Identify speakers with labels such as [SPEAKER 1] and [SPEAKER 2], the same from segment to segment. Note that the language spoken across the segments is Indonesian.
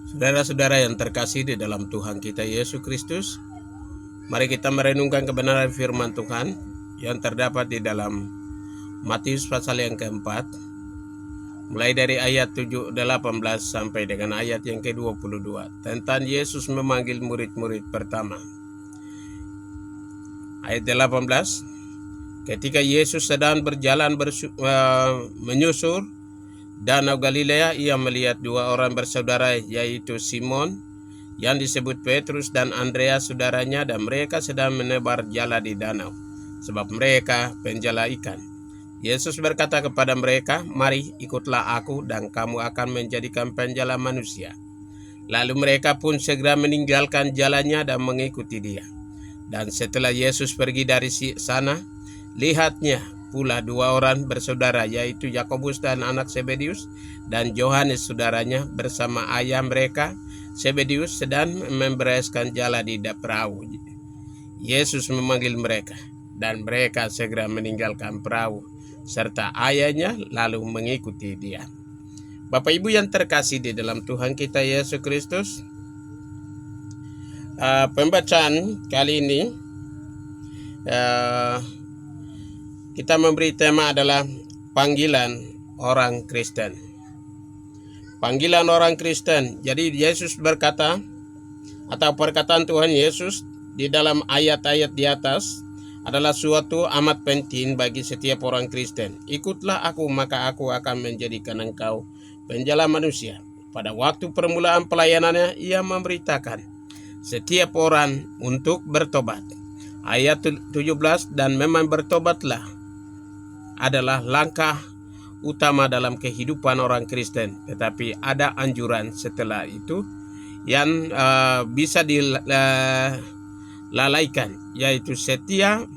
[SPEAKER 1] Saudara-saudara yang terkasih di dalam Tuhan kita Yesus Kristus, mari kita merenungkan kebenaran firman Tuhan yang terdapat di dalam Matius pasal yang keempat, mulai dari ayat 18 sampai dengan ayat yang ke-22, tentang Yesus memanggil murid-murid pertama. Ayat 18, ketika Yesus sedang berjalan menyusur Danau Galilea, ia melihat dua orang bersaudara, yaitu Simon yang disebut Petrus dan Andreas saudaranya, dan mereka sedang menebar jala di danau, sebab mereka penjala ikan. Yesus berkata kepada mereka, "Mari ikutlah aku dan kamu akan menjadikan penjala manusia." Lalu mereka pun segera meninggalkan jalannya dan mengikuti dia. Dan setelah Yesus pergi dari sana, lihatnya pula dua orang bersaudara, yaitu Yakobus dan anak Zebedius, dan Yohanes saudaranya bersama ayah mereka Zebedius sedang membereskan jala di perahu. Yesus memanggil mereka, dan mereka segera meninggalkan perahu serta ayahnya lalu mengikuti dia. Bapak Ibu yang terkasih di dalam Tuhan kita Yesus Kristus, pembacaan kali ini kita memberi tema adalah panggilan orang Kristen. Panggilan orang Kristen. Jadi Yesus berkata, atau perkataan Tuhan Yesus di dalam ayat-ayat di atas adalah suatu amat penting bagi setiap orang Kristen. Ikutlah aku, maka aku akan menjadikan engkau penjala manusia. Pada waktu permulaan pelayanannya, ia memberitakan setiap orang untuk bertobat. Ayat 17, dan memang bertobatlah adalah langkah utama dalam kehidupan orang Kristen, tetapi ada anjuran setelah itu yang bisa dilalaikan, yaitu setia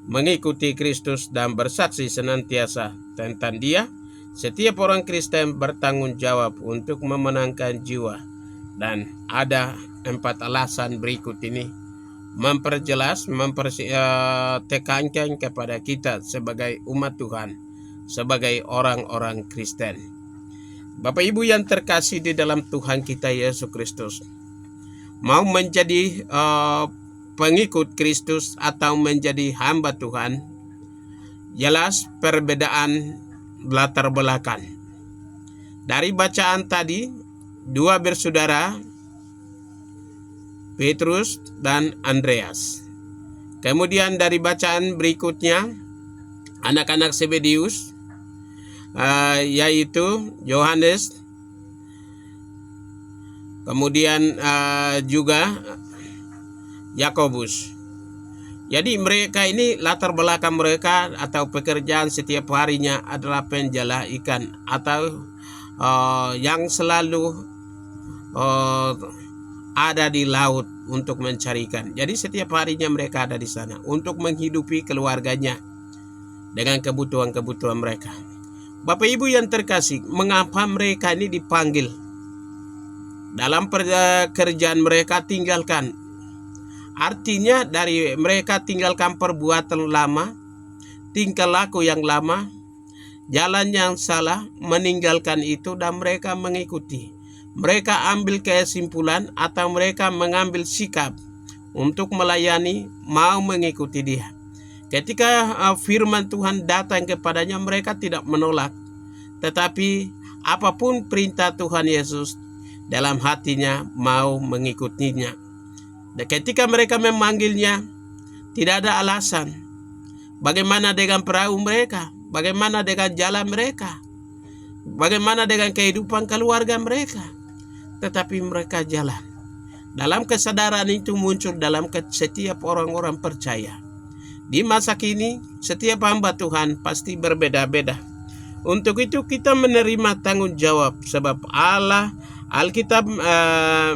[SPEAKER 1] mengikuti Kristus dan bersaksi senantiasa tentang Dia. Setiap orang Kristen bertanggung jawab untuk memenangkan jiwa, dan ada 4 alasan berikut ini memperjelas, tekankan kepada kita sebagai umat Tuhan, sebagai orang-orang Kristen. Bapak Ibu yang terkasih di dalam Tuhan kita Yesus Kristus, mau menjadi pengikut Kristus atau menjadi hamba Tuhan, jelas perbedaan latar belakang. Dari bacaan tadi, dua bersaudara Petrus dan Andreas. Kemudian dari bacaan berikutnya, anak-anak Zebedius, yaitu Yohanes, kemudian juga Yakobus. Jadi mereka ini latar belakang mereka atau pekerjaan setiap harinya adalah penjala ikan, atau yang selalu ada di laut untuk mencari ikan. Jadi setiap harinya mereka ada di sana untuk menghidupi keluarganya dengan kebutuhan-kebutuhan mereka. Bapak Ibu yang terkasih, mengapa mereka ini dipanggil? Dalam pekerjaan mereka tinggalkan. Artinya dari mereka tinggalkan perbuatan lama, tingkah laku yang lama, jalan yang salah, meninggalkan itu dan mereka mengikuti. Mereka ambil kesimpulan atau mereka mengambil sikap untuk melayani, mau mengikuti Dia. Ketika firman Tuhan datang kepadanya, mereka tidak menolak, tetapi apapun perintah Tuhan Yesus, dalam hatinya mau mengikutinya. Dan ketika mereka memanggilnya, tidak ada alasan. Bagaimana dengan perahu mereka? Bagaimana dengan jalan mereka? Bagaimana dengan kehidupan keluarga mereka? Tetapi mereka jalan. Dalam kesadaran itu muncul dalam setiap orang-orang percaya. Di masa kini, setiap hamba Tuhan pasti berbeda-beda. Untuk itu kita menerima tanggung jawab, sebab Alkitab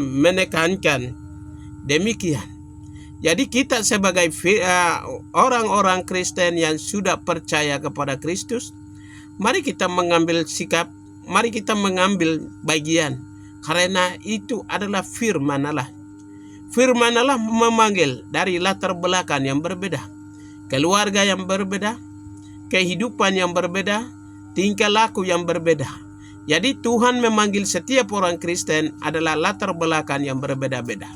[SPEAKER 1] menekankan demikian. Jadi kita sebagai orang-orang Kristen yang sudah percaya kepada Kristus, mari kita mengambil sikap, mari kita mengambil bagian. Karena itu adalah firman Allah. Firman Allah memanggil dari latar belakang yang berbeda, keluarga yang berbeda, kehidupan yang berbeda, tingkah laku yang berbeda. Jadi Tuhan memanggil setiap orang Kristen adalah latar belakang yang berbeda-beda.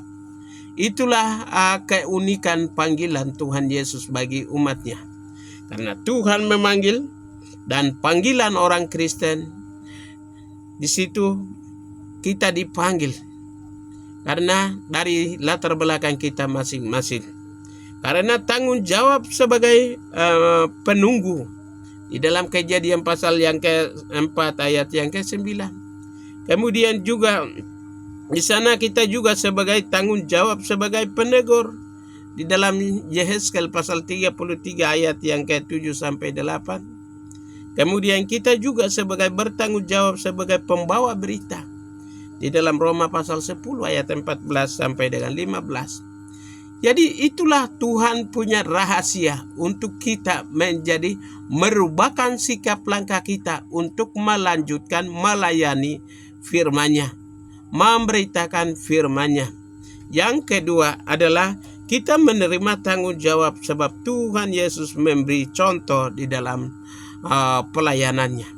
[SPEAKER 1] Itulah keunikan panggilan Tuhan Yesus bagi umatnya. Karena Tuhan memanggil dan panggilan orang Kristen, di situ kita dipanggil. Karena dari latar belakang kita masing-masing. Karena tanggung jawab sebagai penunggu di dalam Kejadian pasal yang ke-4 ayat yang ke-9. Kemudian juga di sana kita juga sebagai tanggung jawab sebagai penegur di dalam Yehezkel pasal 33 ayat yang ke-7 sampai 8. Kemudian kita juga sebagai bertanggung jawab sebagai pembawa berita di dalam Roma pasal 10 ayat 14 sampai dengan 15. Jadi itulah Tuhan punya rahasia untuk kita menjadi merubahkan sikap langkah kita untuk melanjutkan melayani firman-Nya, memberitakan firman-Nya. Yang kedua adalah kita menerima tanggung jawab sebab Tuhan Yesus memberi contoh di dalam pelayanannya.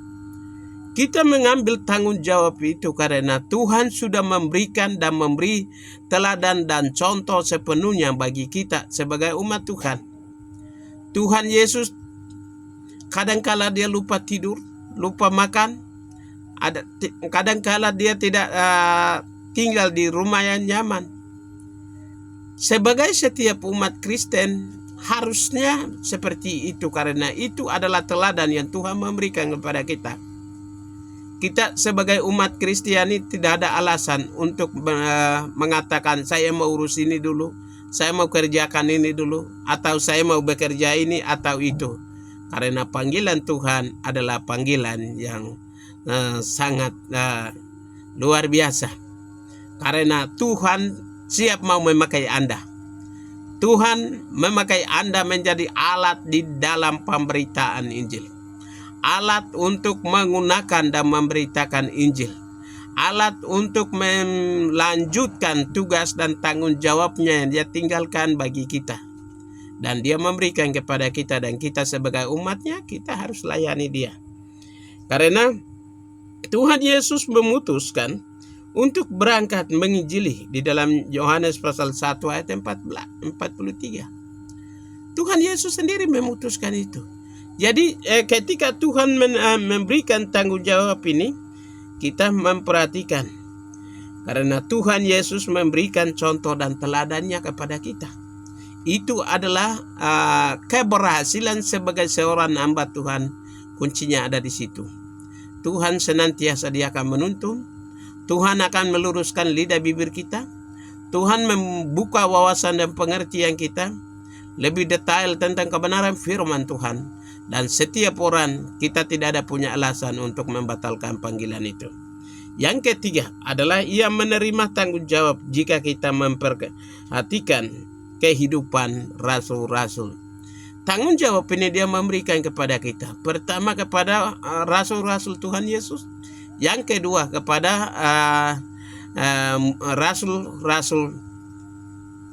[SPEAKER 1] Kita mengambil tanggung jawab itu karena Tuhan sudah memberikan dan memberi teladan dan contoh sepenuhnya bagi kita sebagai umat Tuhan. Tuhan Yesus kadangkala dia lupa tidur, lupa makan. Kadangkala dia tidak tinggal di rumah yang nyaman. Sebagai setiap umat Kristen harusnya seperti itu karena itu adalah teladan yang Tuhan memberikan kepada kita. Kita sebagai umat Kristiani tidak ada alasan untuk mengatakan saya mau urus ini dulu, saya mau kerjakan ini dulu, atau saya mau bekerja ini atau itu. Karena panggilan Tuhan adalah panggilan yang sangat luar biasa. Karena Tuhan siap mau memakai Anda. Tuhan memakai Anda menjadi alat di dalam pemberitaan Injil. Alat untuk menggunakan dan memberitakan Injil. Alat untuk melanjutkan tugas dan tanggung jawabnya yang dia tinggalkan bagi kita. Dan dia memberikan kepada kita dan kita sebagai umatnya kita harus layani dia. Karena Tuhan Yesus memutuskan untuk berangkat menginjili di dalam Yohanes pasal 1 ayat 43. Tuhan Yesus sendiri memutuskan itu. Jadi ketika Tuhan memberikan tanggung jawab ini, kita memperhatikan. Karena Tuhan Yesus memberikan contoh dan teladannya kepada kita. Itu adalah keberhasilan sebagai seorang hamba Tuhan. Kuncinya ada di situ. Tuhan senantiasa dia akan menuntun. Tuhan akan meluruskan lidah bibir kita. Tuhan membuka wawasan dan pengertian kita. Lebih detail tentang kebenaran firman Tuhan. Dan setiap orang kita tidak ada punya alasan untuk membatalkan panggilan itu. Yang ketiga adalah ia menerima tanggung jawab jika kita memperhatikan kehidupan rasul-rasul. Tanggung jawab ini dia memberikan kepada kita. Pertama kepada rasul-rasul Tuhan Yesus. Yang kedua kepada rasul-rasul.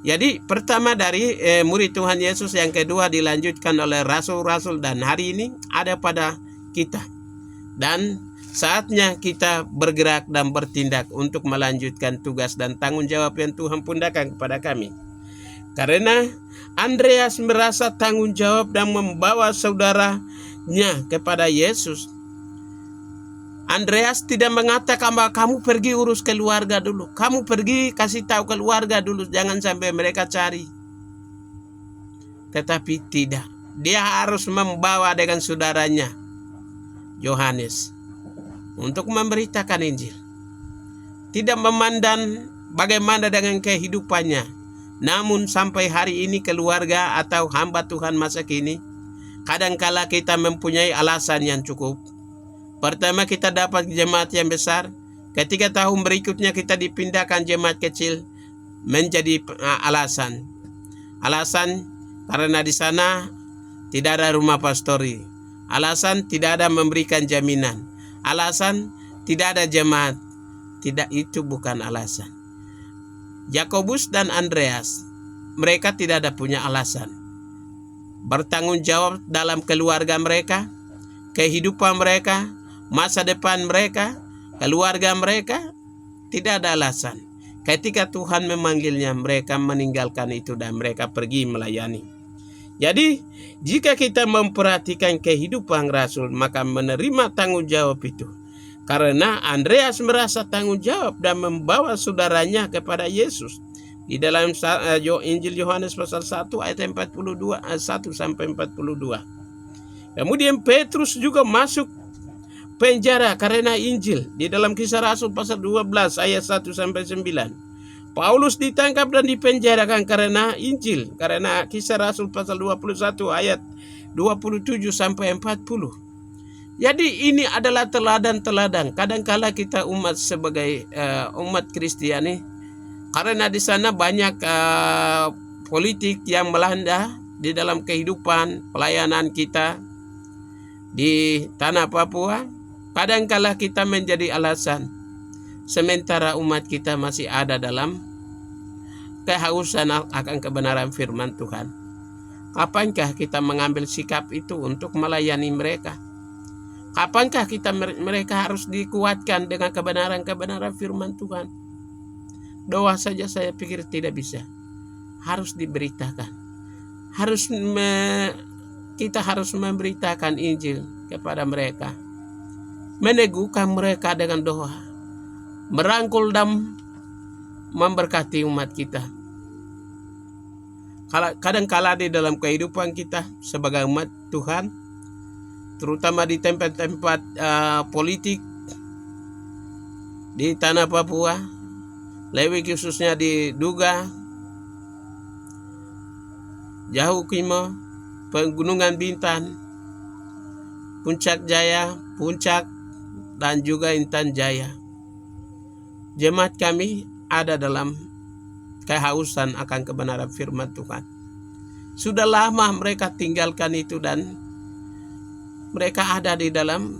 [SPEAKER 1] Jadi pertama dari murid Tuhan Yesus, yang kedua dilanjutkan oleh rasul-rasul, dan hari ini ada pada kita. Dan saatnya kita bergerak dan bertindak untuk melanjutkan tugas dan tanggung jawab yang Tuhan pundakkan kepada kami. Karena Andreas merasa tanggung jawab dan membawa saudaranya kepada Yesus. Andreas tidak mengatakan bahwa kamu pergi urus keluarga dulu. Kamu pergi kasih tahu keluarga dulu. Jangan sampai mereka cari. Tetapi tidak. Dia harus membawa dengan saudaranya Yohanes untuk memberitakan Injil. Tidak memandang bagaimana dengan kehidupannya. Namun sampai hari ini keluarga atau hamba Tuhan masa kini, kadangkala kita mempunyai alasan yang cukup. Pertama kita dapat jemaat yang besar. Ketika tahun berikutnya kita dipindahkan jemaat kecil menjadi alasan. Alasan karena di sana tidak ada rumah pastori. Alasan tidak ada memberikan jaminan. Alasan tidak ada jemaat. Tidak, itu bukan alasan. Yakobus dan Andreas, mereka tidak ada punya alasan. Bertanggung jawab dalam keluarga mereka, kehidupan mereka, masa depan mereka, keluarga mereka, tidak ada alasan. Ketika Tuhan memanggilnya, mereka meninggalkan itu dan mereka pergi melayani. Jadi, jika kita memperhatikan kehidupan Rasul, maka menerima tanggung jawab itu. Karena Andreas merasa tanggung jawab dan membawa saudaranya kepada Yesus. Di dalam Injil Yohanes pasal 1 ayat 42, 1 sampai 42. Kemudian Petrus juga masuk penjara karena Injil. Di dalam Kisah Rasul pasal 12 ayat 1 sampai 9. Paulus ditangkap dan dipenjarakan karena Injil. Karena Kisah Rasul pasal 21 ayat 27 sampai 40. Jadi ini adalah teladan-teladan. Kadangkala kita umat sebagai umat Kristiani, karena di sana banyak politik yang melanda di dalam kehidupan pelayanan kita di tanah Papua. Kadangkala kita menjadi alasan, sementara umat kita masih ada dalam kehausan akan kebenaran firman Tuhan. Kapankah kita mengambil sikap itu untuk melayani mereka? Kapankah mereka harus dikuatkan dengan kebenaran-kebenaran firman Tuhan? Doa saja saya pikir tidak bisa. Harus diberitakan. Kita harus memberitakan Injil kepada mereka. Meneguhkan mereka dengan doa. Merangkul dan memberkati umat kita. Kadang-kala di dalam kehidupan kita sebagai umat Tuhan, terutama di tempat-tempat politik di tanah Papua, lebih khususnya di Duga, Jahukimo, Pegunungan Bintan, Puncak Jaya, Puncak, dan juga Intan Jaya. Jemaat kami ada dalam kehausan akan kebenaran firman Tuhan. Sudah lama mereka tinggalkan itu dan mereka ada di dalam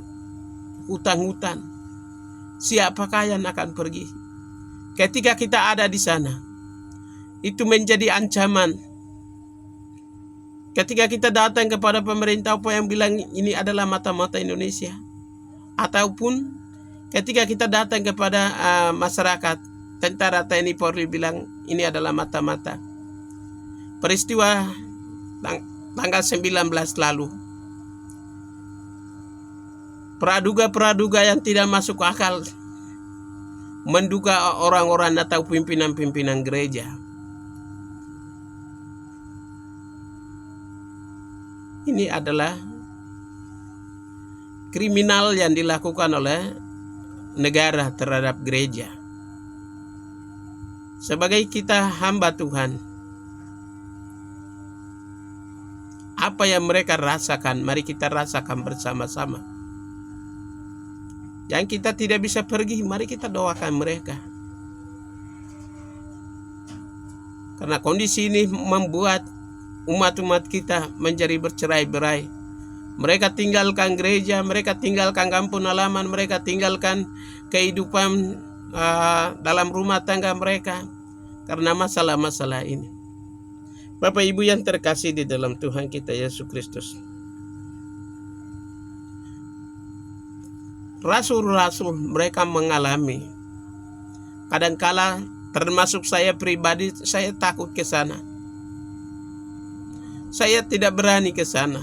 [SPEAKER 1] hutan-hutan. Siapakah yang akan pergi? Ketika kita ada di sana, itu menjadi ancaman. Ketika kita datang kepada pemerintah apa yang bilang ini adalah mata-mata Indonesia, ataupun ketika kita datang kepada masyarakat, tentara TNI Polri bilang ini adalah mata-mata. Peristiwa tanggal 19 lalu, praduga-praduga yang tidak masuk akal menduga orang-orang atau pimpinan-pimpinan gereja. Ini adalah kriminal yang dilakukan oleh negara terhadap gereja. Sebagai kita hamba Tuhan, apa yang mereka rasakan, mari kita rasakan bersama-sama. Yang kita tidak bisa pergi, mari kita doakan mereka. Karena kondisi ini membuat umat-umat kita menjadi bercerai-berai. Mereka tinggalkan gereja, mereka tinggalkan kampung halaman, mereka tinggalkan kehidupan dalam rumah tangga mereka karena masalah-masalah ini. Bapak Ibu yang terkasih di dalam Tuhan kita Yesus Kristus, rasul-rasul mereka mengalami, kadangkala termasuk saya pribadi, saya takut ke sana. Saya tidak berani ke sana.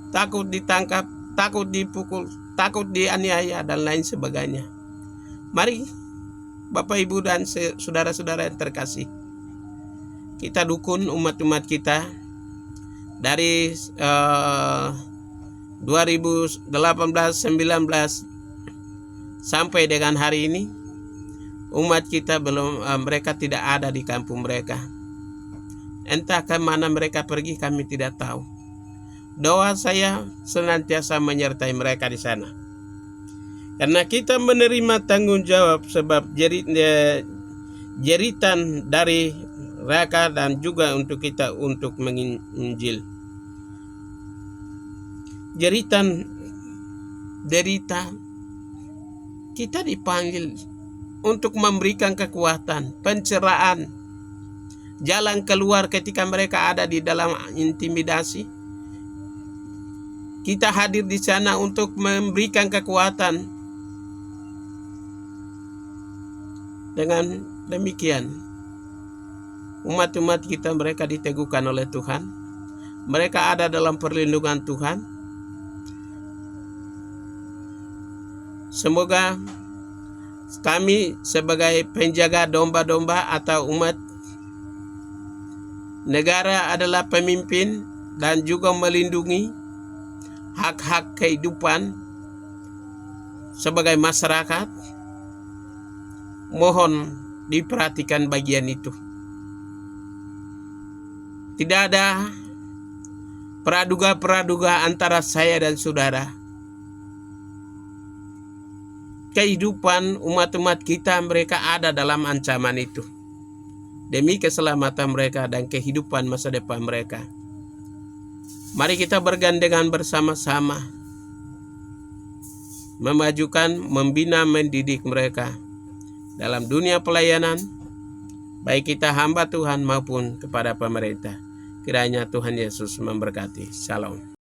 [SPEAKER 1] Takut ditangkap, takut dipukul, takut dianiaya dan lain sebagainya. Mari Bapak Ibu dan saudara-saudara yang terkasih, kita dukung umat-umat kita dari 2018, 19 sampai dengan hari ini. Umat kita mereka tidak ada di kampung mereka. Entah kemana mereka pergi, kami tidak tahu. Doa saya senantiasa menyertai mereka di sana. Karena kita menerima tanggung jawab sebab jeritan dari Raka dan juga untuk kita untuk menginjil. Jeritan derita, kita dipanggil untuk memberikan kekuatan, pencerahan, jalan keluar ketika mereka ada di dalam intimidasi. kita hadir di sana untuk memberikan kekuatan. Dengan demikian, umat-umat kita mereka diteguhkan oleh Tuhan. Mereka ada dalam perlindungan Tuhan. Semoga kami sebagai penjaga domba-domba atau umat negara adalah pemimpin dan juga melindungi hak-hak kehidupan sebagai masyarakat. Mohon diperhatikan bagian itu. Tidak ada praduga-praduga antara saya dan saudara. Kehidupan umat-umat kita mereka ada dalam ancaman itu. Demi keselamatan mereka dan kehidupan masa depan mereka. Mari kita bergandengan bersama-sama. Memajukan, membina, mendidik mereka. Dalam dunia pelayanan. Baik kita hamba Tuhan maupun kepada pemerintah. Kiranya Tuhan Yesus memberkati. Shalom.